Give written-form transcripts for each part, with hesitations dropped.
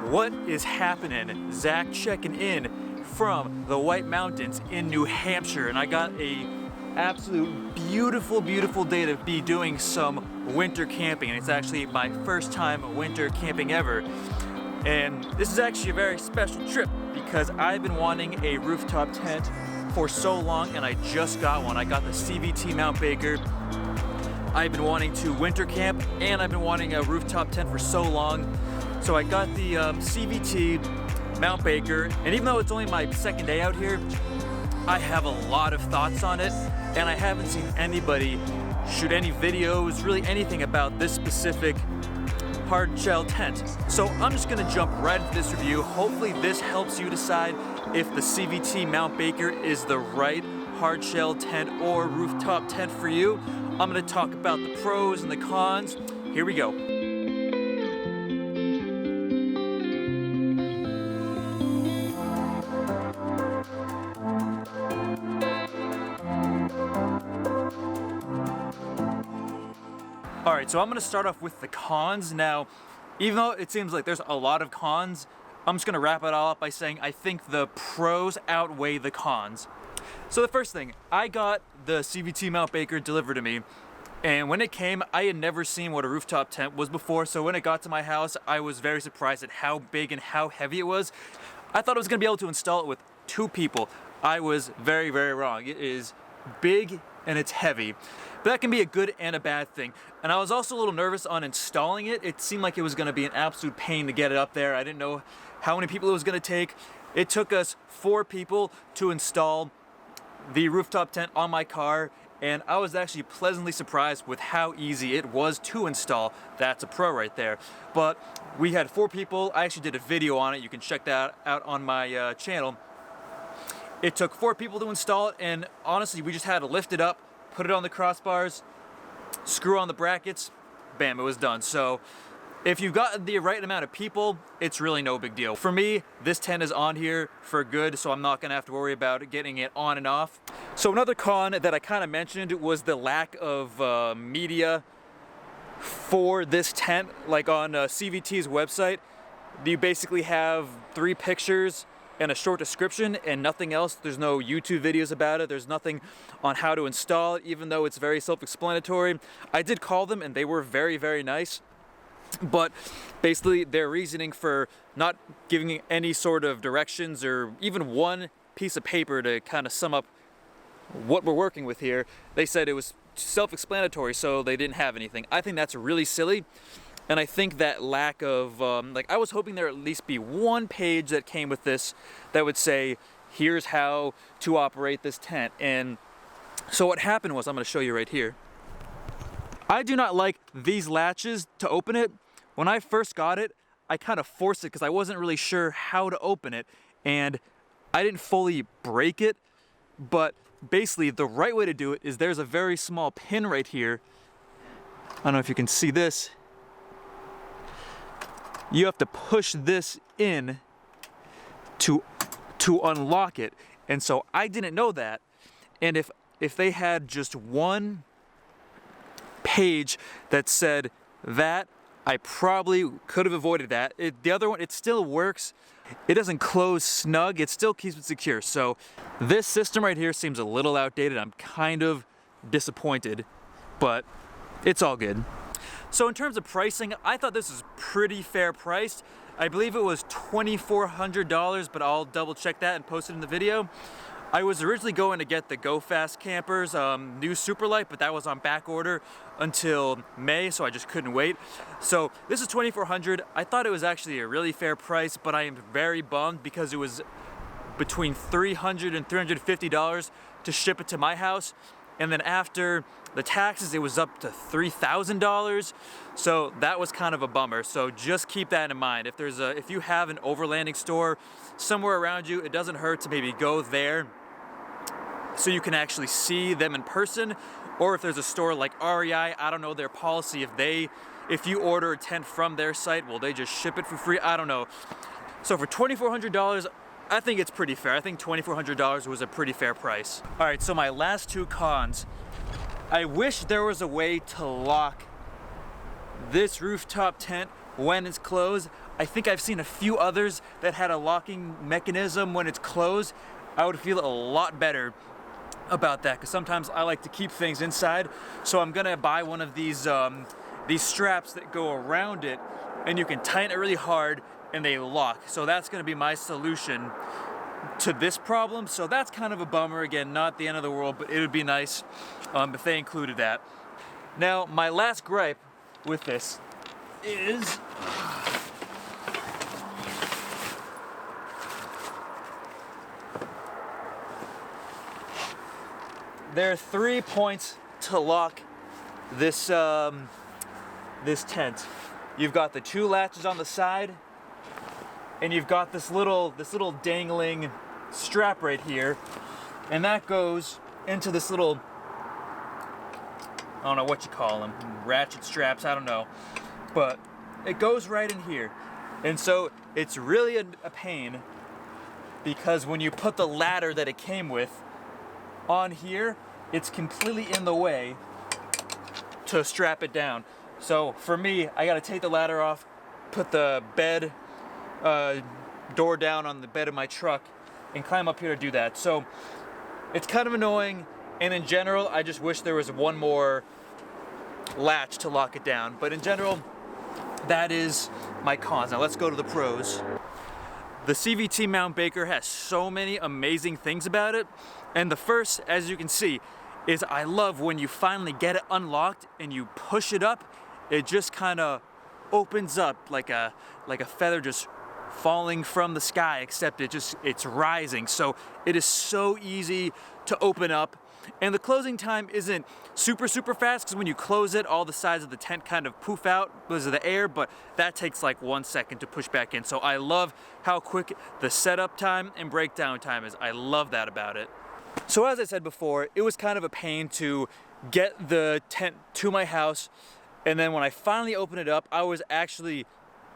What is happening? Zach checking in from the White Mountains in New Hampshire, and I got a absolute beautiful day to be doing some winter camping, and it's actually my first time winter camping ever. And this is actually a very special trip because I've been wanting a rooftop tent for so long, and I just got one. I got the CVT Mount Baker. I've been wanting to winter camp, and I've been wanting a rooftop tent for so long. So I got the CVT Mount Baker, and even though it's only my second day out here, I have a lot of thoughts on it, and I haven't seen anybody shoot any videos, really anything about this specific hard shell tent. So I'm just gonna jump right into this review. Hopefully this helps you decide if the CVT Mount Baker is the right hard shell tent or rooftop tent for you. I'm gonna talk about the pros and the cons. Here we go. Alright, so I'm going to start off with the cons. Now, even though it seems like there's a lot of cons, I'm just going to wrap it all up by saying I think the pros outweigh the cons. So the first thing, I got the CVT Mount Baker delivered to me, and when it came, I had never seen what a rooftop tent was before, so when it got to my house, I was very surprised at how big and how heavy it was. I thought I was going to be able to install it with 2 people. I was very wrong. It is big and it's heavy. But that can be a good and a bad thing. And I was also a little nervous on installing it. It seemed like it was gonna be an absolute pain to get it up there. I didn't know how many people it was gonna take. It took us 4 people to install the rooftop tent on my car, and I was actually pleasantly surprised with how easy it was to install. That's a pro right there. But we had 4 people. I actually did a video on it. You can check that out on my channel. It took 4 people to install it, and honestly, we just had to lift it up, put it on the crossbars, screw on the brackets, bam, it was done. So if you've got the right amount of people, it's really no big deal. For me, this tent is on here for good, so I'm not gonna have to worry about getting it on and off. So another con that I kind of mentioned was the lack of media for this tent. Like on CVT's website, you basically have 3 pictures and a short description and nothing else. There's no YouTube videos about it. There's nothing on how to install it, even though it's very self-explanatory. I did call them and they were very nice, but basically their reasoning for not giving any sort of directions or even one piece of paper to kind of sum up what we're working with here, they said it was self-explanatory, so they didn't have anything. I think that's really silly. And I think that lack of, like, I was hoping there at least be one page that came with this that would say, here's how to operate this tent. And so what happened was, I'm gonna show you right here. I do not like these latches to open it. When I first got it, I kind of forced it because I wasn't really sure how to open it. And I didn't fully break it, but basically the right way to do it is there's a very small pin right here. I don't know if you can see this. You have to push this in to unlock it. And so I didn't know that. And if they had just one page that said that, I probably could have avoided that. The other one, it still works. It doesn't close snug, it still keeps it secure. So this system right here seems a little outdated. I'm kind of disappointed, but it's all good. So in terms of pricing, I thought this was pretty fair priced. I believe it was $2,400, but I'll double check that and post it in the video. I was originally going to get the Go Fast Campers new Superlight, but that was on back order until May, so I just couldn't wait. So this is $2,400. I thought it was actually a really fair price, but I am very bummed because it was between $300 and $350 to ship it to my house. And then after the taxes, it was up to $3,000. So that was kind of a bummer. So just keep that in mind. If you have an overlanding store somewhere around you, it doesn't hurt to maybe go there so you can actually see them in person. Or if there's a store like REI, I don't know their policy. If you order a tent from their site, will they just ship it for free? I don't know. So for $2,400, I think it's pretty fair. I think $2,400 was a pretty fair price. All right, so my last 2 cons. I wish there was a way to lock this rooftop tent when it's closed. I think I've seen a few others that had a locking mechanism when it's closed. I would feel a lot better about that because sometimes I like to keep things inside. So I'm gonna buy one of these straps that go around it, and you can tighten it really hard and they lock. So that's gonna be my solution to this problem. So that's kind of a bummer. Again, not the end of the world, but it would be nice if they included that. Now, my last gripe with this is there are 3 points to lock this this tent. You've got the 2 latches on the side, and you've got this little dangling strap right here, and that goes into this little, I don't know what you call them, ratchet straps, I don't know, but it goes right in here. And so it's really a pain because when you put the ladder that it came with on here, it's completely in the way to strap it down. So for me, I gotta take the ladder off, put the bed door down on the bed of my truck, and climb up here to do that. So it's kind of annoying, and in general, I just wish there was one more latch to lock it down. But in general, that is my cons. Now let's go to the pros. The CVT MT Baker has so many amazing things about it. And the first, as you can see, is I love when you finally get it unlocked and you push it up, it just kind of opens up like a feather just falling from the sky, except it's rising. So it is so easy to open up. And the closing time isn't super fast because when you close it, all the sides of the tent kind of poof out because of the air, but that takes like 1 second to push back in. So I love how quick the setup time and breakdown time is. I love that about it. So as I said before, it was kind of a pain to get the tent to my house, and then when I finally opened it up, I was actually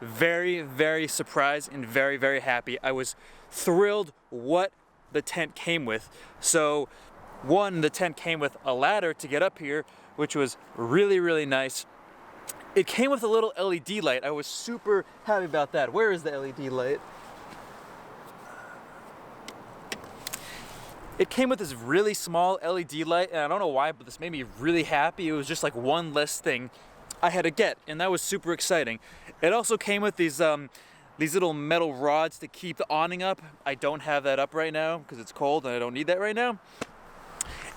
very surprised and very happy. I was thrilled what the tent came with. So one, the tent came with a ladder to get up here, which was really nice. It came with a little LED light. I was super happy about that. Where is the LED light? It came with this really small LED light, and I don't know why, but this made me really happy. It was just like one less thing I had to get, and that was super exciting. It also came with these little metal rods to keep the awning up. I don't have that up right now because it's cold and I don't need that right now.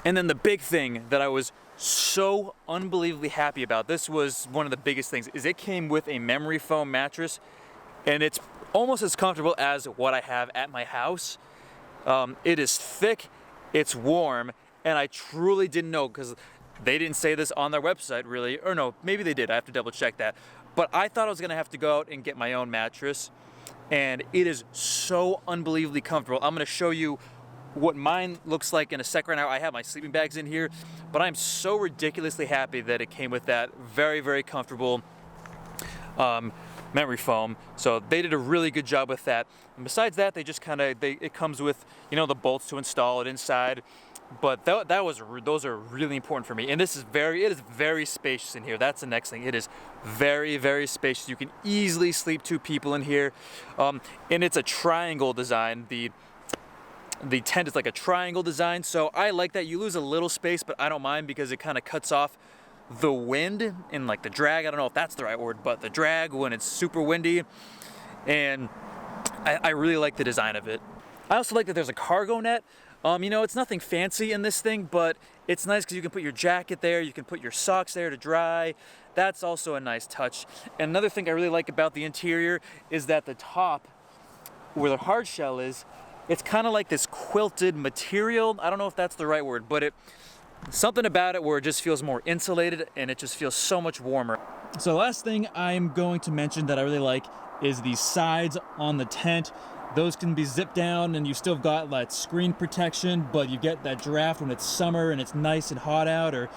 And then the big thing that I was so unbelievably happy about, this was one of the biggest things, is it came with a memory foam mattress, and it's almost as comfortable as what I have at my house. It is thick, it's warm, and I truly didn't know because they didn't say this on their website really, or no, maybe they did, I have to double check that. But I thought I was gonna have to go out and get my own mattress, and it is so unbelievably comfortable. I'm gonna show you what mine looks like in a second. Right now I have my sleeping bags in here, but I'm so ridiculously happy that it came with that very comfortable memory foam. So they did a really good job with that. And besides that, they just it comes with, you know, the bolts to install it inside. But those are really important for me. And it is very spacious in here. That's the next thing. It is very spacious. You can easily sleep 2 people in here. And it's a triangle design. The tent is like a triangle design, so I like that. You lose a little space, but I don't mind because it kind of cuts off the wind and like the drag. I don't know if that's the right word, but the drag when it's super windy. And I really like the design of it. I also like that there's a cargo net. You know, it's nothing fancy in this thing, but it's nice because you can put your jacket there, you can put your socks there to dry. That's also a nice touch. And another thing I really like about the interior is that the top, where the hard shell is, it's kind of like this quilted material. I don't know if that's the right word, but something about it where it just feels more insulated and it just feels so much warmer. So the last thing I'm going to mention that I really like is the sides on the tent. Those can be zipped down and you still got that screen protection, but you get that draft when it's summer and it's nice and hot out, or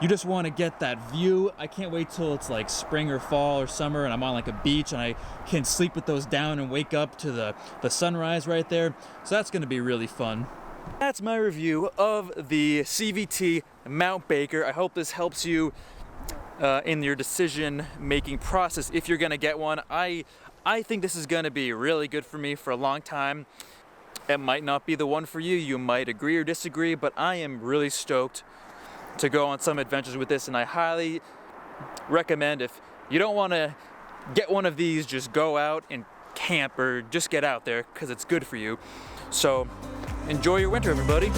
you just want to get that view. I can't wait till it's like spring or fall or summer and I'm on like a beach and I can sleep with those down and wake up to the sunrise right there. So that's going to be really fun. That's my review of the CVT MT Baker. I hope this helps you in your decision-making process if you're gonna get one. I think this is gonna be really good for me for a long time. It might not be the one for you, you might agree or disagree, but I am really stoked to go on some adventures with this, and I highly recommend, if you don't wanna get one of these, just go out and camp or just get out there because it's good for you. So enjoy your winter, everybody.